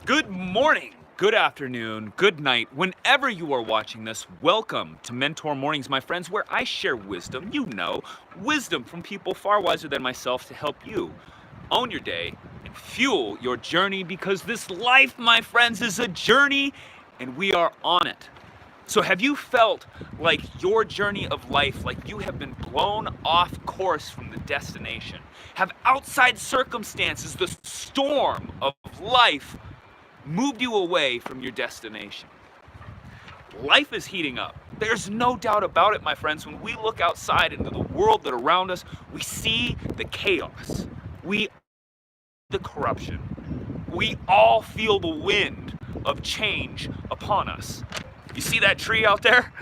Good morning, good afternoon, good night, whenever you are watching this. Welcome to Mentor Mornings, my friends, where I share wisdom, wisdom from people far wiser than myself to help you own your day and fuel your journey because this life, my friends, is a journey and we are on it. So, have you felt like your journey of life, like you have been blown off course from the destination? Have outside circumstances, the storm of life, moved you away from your destination? Life is heating up. There's no doubt about it, my friends. When we look outside into the world that around us, we see the chaos. We the corruption. We all feel the wind of change upon us. You see that tree out there?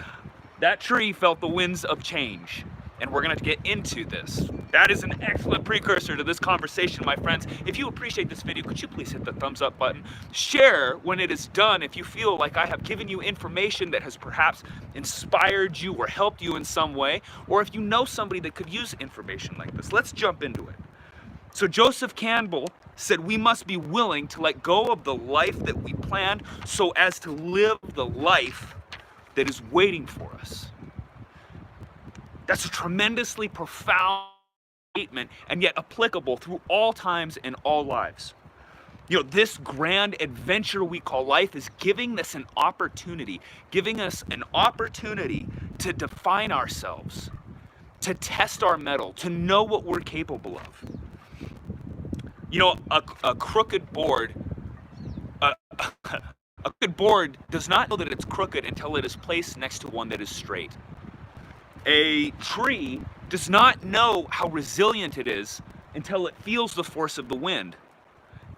That tree felt the winds of change. And we're going to get into this. That is an excellent precursor to this conversation, my friends. If you appreciate this video, could you please hit the thumbs up button? Share when it is done if you feel like I have given you information that has perhaps inspired you or helped you in some way, or if you know somebody that could use information like this. Let's jump into it. So Joseph Campbell said we must be willing to let go of the life that we planned so as to live the life that is waiting for us. That's a tremendously profound statement and yet applicable through all times and all lives. This grand adventure we call life is giving us an opportunity to define ourselves, to test our mettle, to know what we're capable of. A crooked board, a crooked board does not know that it's crooked until it is placed next to one that is straight. A tree does not know how resilient it is until it feels the force of the wind.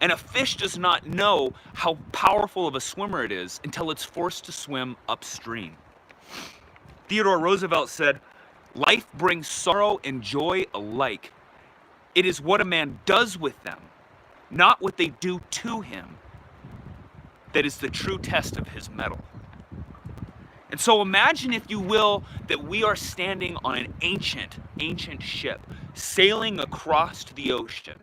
And a fish does not know how powerful of a swimmer it is until it's forced to swim upstream. Theodore Roosevelt said, "Life brings sorrow and joy alike. It is what a man does with them, not what they do to him, that is the true test of his mettle." And so imagine, if you will, that we are standing on an ancient ship, sailing across the ocean,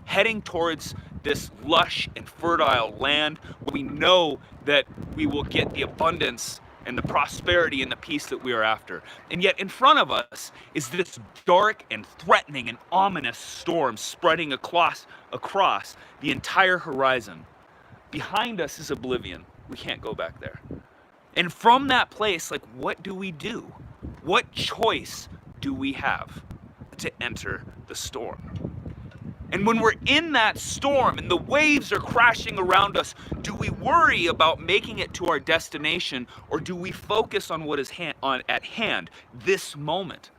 heading towards this lush and fertile land where we know that we will get the abundance and the prosperity and the peace that we are after. And yet in front of us is this dark and threatening and ominous storm spreading across the entire horizon. Behind us is oblivion. We can't go back there. And from that place, what do we do? What choice do we have to enter the storm? And when we're in that storm and the waves are crashing around us, do we worry about making it to our destination, or do we focus on what is at hand, this moment?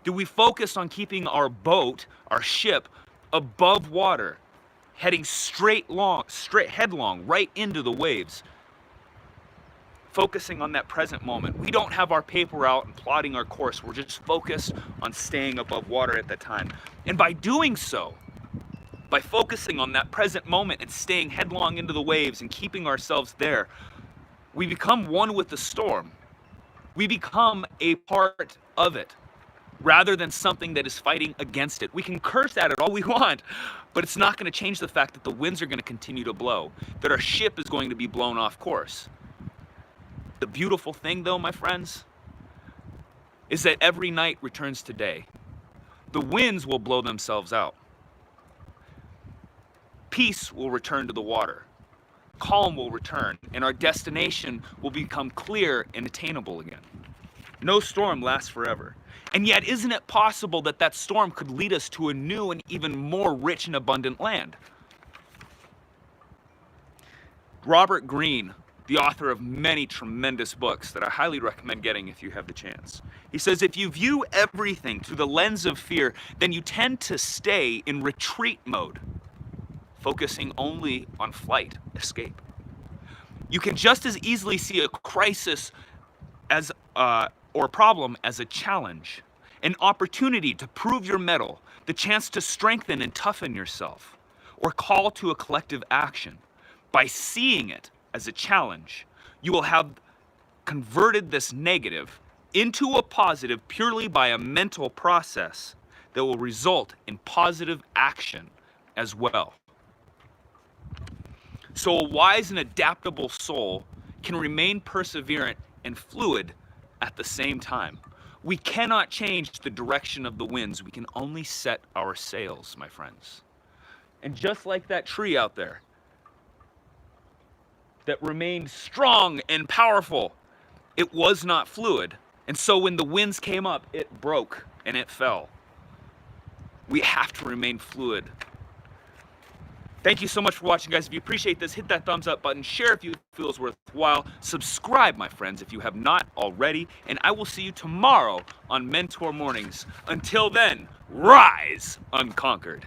Do we focus on keeping our boat, our ship, above water, heading headlong right into the waves? Focusing on that present moment. We don't have our paper out and plotting our course. We're just focused on staying above water at that time. And by doing so, by focusing on that present moment and staying headlong into the waves and keeping ourselves there, we become one with the storm. We become a part of it rather than something that is fighting against it. We can curse at it all we want, but it's not going to change the fact that the winds are going to continue to blow, that our ship is going to be blown off course. The beautiful thing, though, my friends, is that every night returns to day. The winds will blow themselves out. Peace will return to the water. Calm will return, and our destination will become clear and attainable again. No storm lasts forever. And yet, isn't it possible that that storm could lead us to a new and even more rich and abundant land? Robert Greene, the author of many tremendous books that I highly recommend getting if you have the chance, he says, if you view everything through the lens of fear, then you tend to stay in retreat mode, focusing only on flight, escape. You can just as easily see a crisis or a problem as a challenge, an opportunity to prove your mettle, the chance to strengthen and toughen yourself, or call to a collective action. By seeing it as a challenge, you will have converted this negative into a positive purely by a mental process that will result in positive action as well. so a wise and adaptable soul can remain perseverant and fluid at the same time. We cannot change the direction of the winds. We can only set our sails, my friends. And just like that tree out there that remained strong and powerful, it was not fluid. And so when the winds came up, it broke and it fell. We have to remain fluid. Thank you so much for watching, guys. If you appreciate this, hit that thumbs up button, share if you feel it's worthwhile, subscribe, my friends, if you have not already, and I will see you tomorrow on Mentor Mornings. Until then, rise unconquered.